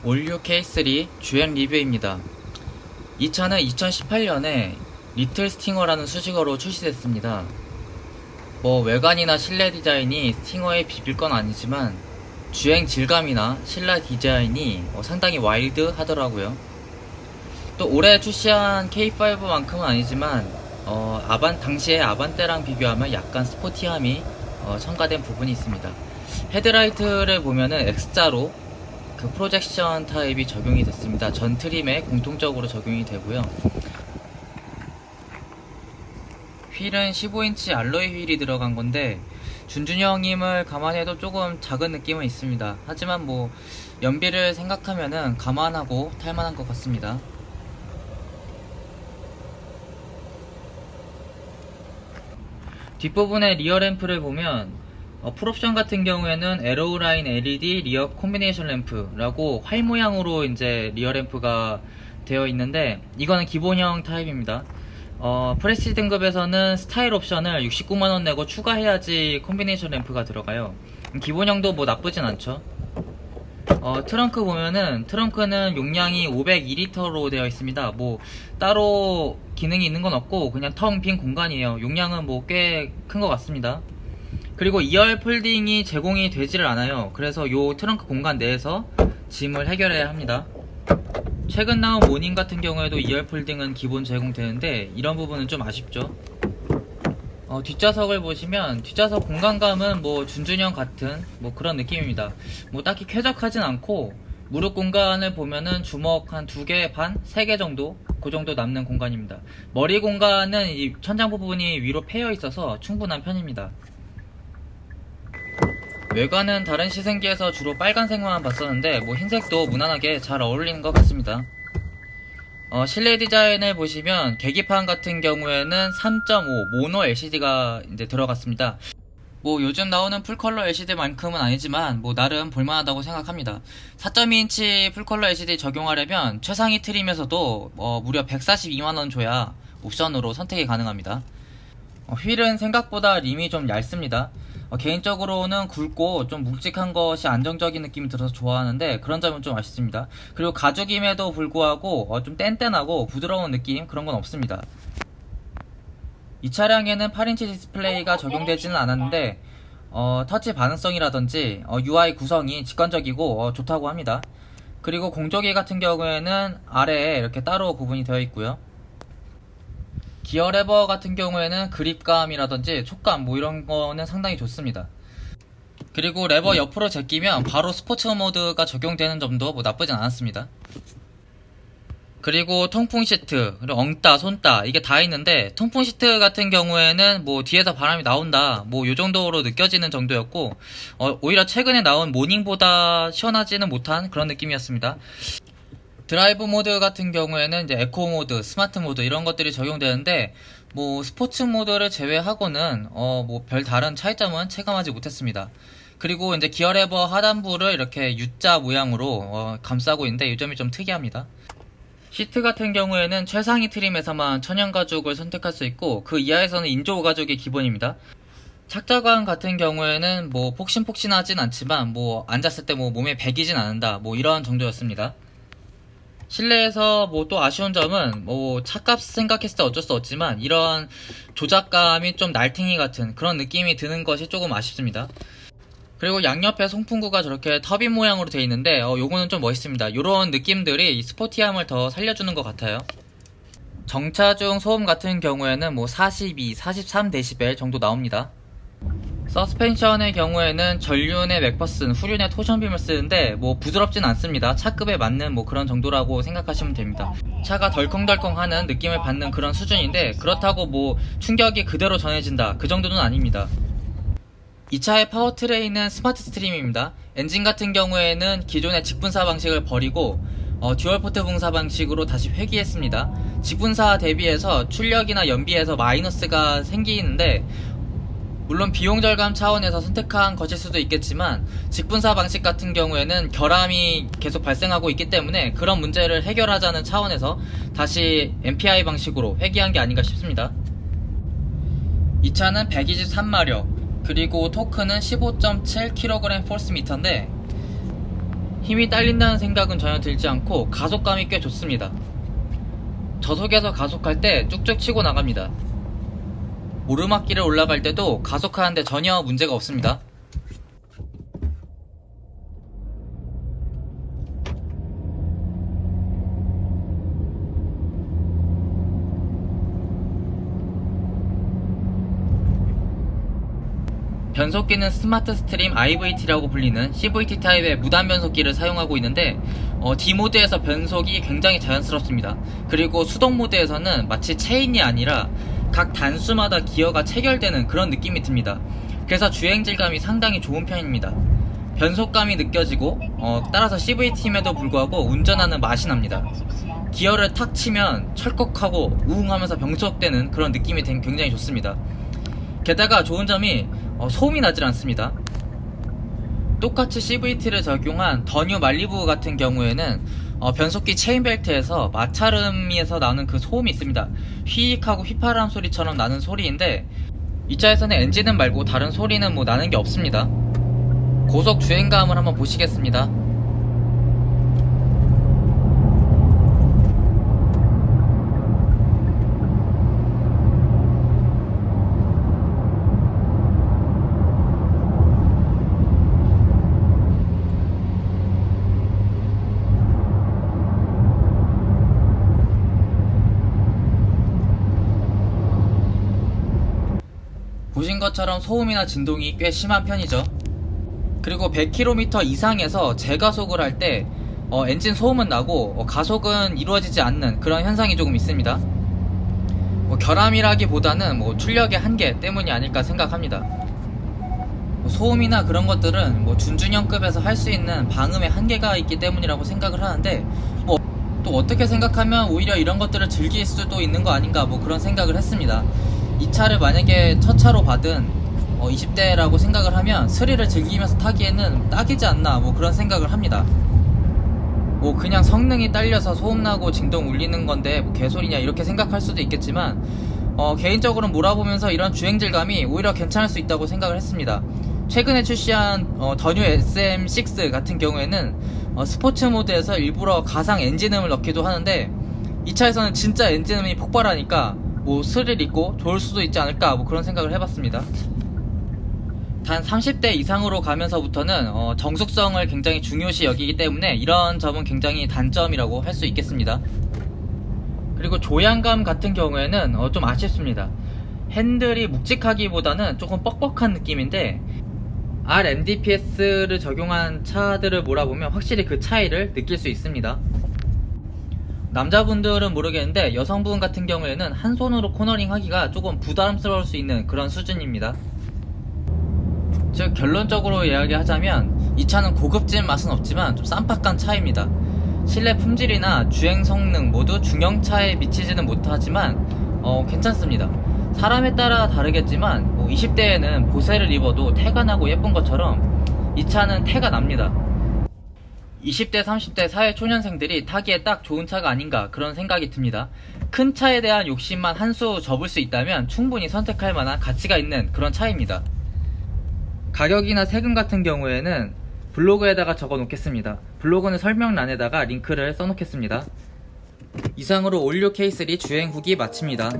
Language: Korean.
올류 K3 주행 리뷰입니다. 이 차는 2018년에 리틀 스팅어라는 수식어로 출시됐습니다. 외관이나 실내 디자인이 스팅어에 비빌 건 아니지만 주행 질감이나 실내 디자인이 상당히 와일드 하더라고요. 또 올해 출시한 K5만큼은 아니지만 당시의 아반떼랑 비교하면 약간 스포티함이 첨가된 부분이 있습니다. 헤드라이트를 보면은 X자로 그 프로젝션 타입이 적용이 됐습니다. 전 트림에 공통적으로 적용이 되고요. 휠은 15인치 알로이 휠이 들어간 건데 준준형임을 감안해도 조금 작은 느낌은 있습니다. 하지만 연비를 생각하면은 감안하고 탈만한 것 같습니다. 뒷부분의 리어 램프를 보면 풀옵션 같은 경우에는 에로우라인 LED 리어 콤비네이션 램프라고 활 모양으로 이제 리어 램프가 되어 있는데 이거는 기본형 타입입니다. 프레시 등급에서는 스타일 옵션을 69만원 내고 추가해야지 콤비네이션 램프가 들어가요. 기본형도 나쁘진 않죠. 트렁크 보면은 트렁크는 용량이 502리터로 되어 있습니다. 따로 기능이 있는 건 없고 그냥 텅 빈 공간이에요. 용량은 꽤 큰 것 같습니다. 그리고 2열 폴딩이 제공이 되지를 않아요. 그래서 요 트렁크 공간 내에서 짐을 해결해야 합니다. 최근 나온 모닝 같은 경우에도 2열 폴딩은 기본 제공되는데 이런 부분은 좀 아쉽죠. 뒷좌석을 보시면 뒷좌석 공간감은 준준형 같은 그런 느낌입니다. 딱히 쾌적하진 않고 무릎 공간을 보면은 주먹 한 2개 반, 3개 정도 그 정도 남는 공간입니다. 머리 공간은 이 천장 부분이 위로 패여 있어서 충분한 편입니다. 외관은 다른 시승기에서 주로 빨간색만 봤었는데 흰색도 무난하게 잘 어울리는 것 같습니다. 실내 디자인을 보시면 계기판 같은 경우에는 3.5 모노 LCD가 이제 들어갔습니다. 요즘 나오는 풀컬러 LCD만큼은 아니지만 나름 볼만하다고 생각합니다. 4.2인치 풀컬러 LCD 적용하려면 최상위 트림에서도 무려 142만원 줘야 옵션으로 선택이 가능합니다. 휠은 생각보다 림이 좀 얇습니다. 개인적으로는 굵고 좀 묵직한 것이 안정적인 느낌이 들어서 좋아하는데 그런 점은 좀 아쉽습니다. 그리고 가죽임에도 불구하고 좀 뗀뗀하고 부드러운 느낌 그런 건 없습니다. 이 차량에는 8인치 디스플레이가 적용되지는 않았는데 터치 반응성이라든지 UI 구성이 직관적이고 좋다고 합니다. 그리고 공조기 같은 경우에는 아래에 이렇게 따로 구분이 되어 있고요. 기어 레버 같은 경우에는 그립감이라든지 촉감 이런 거는 상당히 좋습니다. 그리고 레버 옆으로 제끼면 바로 스포츠 모드가 적용되는 점도 나쁘진 않았습니다. 그리고 통풍 시트, 그리고 엉따, 손따 이게 다 있는데 통풍 시트 같은 경우에는 뒤에서 바람이 나온다 요 정도로 느껴지는 정도였고 오히려 최근에 나온 모닝보다 시원하지는 못한 그런 느낌이었습니다. 드라이브 모드 같은 경우에는 이제 에코 모드, 스마트 모드 이런 것들이 적용되는데 스포츠 모드를 제외하고는 별 다른 차이점은 체감하지 못했습니다. 그리고 이제 기어 레버 하단부를 이렇게 U자 모양으로 감싸고 있는데 이 점이 좀 특이합니다. 시트 같은 경우에는 최상위 트림에서만 천연 가죽을 선택할 수 있고 그 이하에서는 인조 가죽이 기본입니다. 착자감 같은 경우에는 폭신폭신하진 않지만 앉았을 때 몸에 배기진 않는다 이런 정도였습니다. 실내에서 또 아쉬운 점은 차값 생각했을 때 어쩔 수 없지만 이런 조작감이 좀 날탱이 같은 그런 느낌이 드는 것이 조금 아쉽습니다. 그리고 양옆에 송풍구가 저렇게 터빈 모양으로 되어 있는데 요거는 좀 멋있습니다. 요런 느낌들이 스포티함을 더 살려주는 것 같아요. 정차 중 소음 같은 경우에는 42, 43dB 정도 나옵니다. 서스펜션의 경우에는 전륜의 맥퍼슨, 후륜의 토션빔을 쓰는데 부드럽진 않습니다. 차급에 맞는 그런 정도라고 생각하시면 됩니다. 차가 덜컹덜컹하는 느낌을 받는 그런 수준인데 그렇다고 충격이 그대로 전해진다 그 정도는 아닙니다. 이 차의 파워트레인은 스마트 스트림입니다. 엔진 같은 경우에는 기존의 직분사 방식을 버리고 듀얼포트 분사 방식으로 다시 회귀했습니다. 직분사 대비해서 출력이나 연비에서 마이너스가 생기는데 물론 비용 절감 차원에서 선택한 것일 수도 있겠지만 직분사 방식 같은 경우에는 결함이 계속 발생하고 있기 때문에 그런 문제를 해결하자는 차원에서 다시 MPI 방식으로 회귀한 게 아닌가 싶습니다. 이 차는 123마력 그리고 토크는 15.7kg 포스미터인데 힘이 딸린다는 생각은 전혀 들지 않고 가속감이 꽤 좋습니다. 저속에서 가속할 때 쭉쭉 치고 나갑니다. 오르막길을 올라갈 때도 가속하는데 전혀 문제가 없습니다. 변속기는 스마트 스트림 IVT라고 불리는 CVT 타입의 무단 변속기를 사용하고 있는데 D모드에서 변속이 굉장히 자연스럽습니다. 그리고 수동 모드에서는 마치 체인이 아니라 각 단수마다 기어가 체결되는 그런 느낌이 듭니다. 그래서 주행질감이 상당히 좋은 편입니다. 변속감이 느껴지고 따라서 CVT임에도 불구하고 운전하는 맛이 납니다. 기어를 탁 치면 철컥하고 우웅하면서 변속되는 그런 느낌이 굉장히 좋습니다. 게다가 좋은 점이 소음이 나질 않습니다. 똑같이 CVT를 적용한 더 뉴 말리부 같은 경우에는 변속기 체인벨트에서 마찰음에서 나는 그 소음이 있습니다. 휘익하고 휘파람 소리처럼 나는 소리인데 이 차에서는 엔진음 말고 다른 소리는 뭐 나는 게 없습니다. 고속 주행감을 한번 보시겠습니다. 보신 것처럼 소음이나 진동이 꽤 심한 편이죠. 그리고 100km 이상에서 제가속을 할 때 엔진 소음은 나고 가속은 이루어지지 않는 그런 현상이 조금 있습니다. 결함이라기보다는 출력의 한계 때문이 아닐까 생각합니다. 소음이나 그런 것들은 준준형급에서 할 수 있는 방음의 한계가 있기 때문이라고 생각을 하는데 또 어떻게 생각하면 오히려 이런 것들을 즐길 수도 있는 거 아닌가 그런 생각을 했습니다. 이 차를 만약에 첫 차로 받은 20대라고 생각을 하면 스릴을 즐기면서 타기에는 딱이지 않나 그런 생각을 합니다. 그냥 성능이 딸려서 소음나고 진동 울리는 건데 개소리냐 이렇게 생각할 수도 있겠지만 개인적으로 몰아보면서 이런 주행질감이 오히려 괜찮을 수 있다고 생각을 했습니다. 최근에 출시한 더 뉴 SM6 같은 경우에는 스포츠 모드에서 일부러 가상 엔진음을 넣기도 하는데 이 차에서는 진짜 엔진음이 폭발하니까 스릴 있고 좋을 수도 있지 않을까 그런 생각을 해봤습니다. 단 30대 이상으로 가면서부터는 정숙성을 굉장히 중요시 여기기 때문에 이런 점은 굉장히 단점이라고 할 수 있겠습니다. 그리고 조향감 같은 경우에는 좀 아쉽습니다. 핸들이 묵직하기보다는 조금 뻑뻑한 느낌인데 RMDPS를 적용한 차들을 몰아보면 확실히 그 차이를 느낄 수 있습니다. 남자분들은 모르겠는데 여성분 같은 경우에는 한 손으로 코너링 하기가 조금 부담스러울 수 있는 그런 수준입니다. 즉 결론적으로 이야기하자면 이 차는 고급진 맛은 없지만 좀 쌈박한 차입니다. 실내 품질이나 주행 성능 모두 중형차에 미치지는 못하지만 괜찮습니다. 사람에 따라 다르겠지만 20대에는 보세를 입어도 태가 나고 예쁜 것처럼 이 차는 태가 납니다. 20대 30대 사회초년생들이 타기에 딱 좋은 차가 아닌가 그런 생각이 듭니다. 큰 차에 대한 욕심만 한 수 접을 수 있다면 충분히 선택할 만한 가치가 있는 그런 차입니다. 가격이나 세금 같은 경우에는 블로그에다가 적어 놓겠습니다. 블로그는 설명란에다가 링크를 써 놓겠습니다. 이상으로 올류 K3 주행 후기 마칩니다.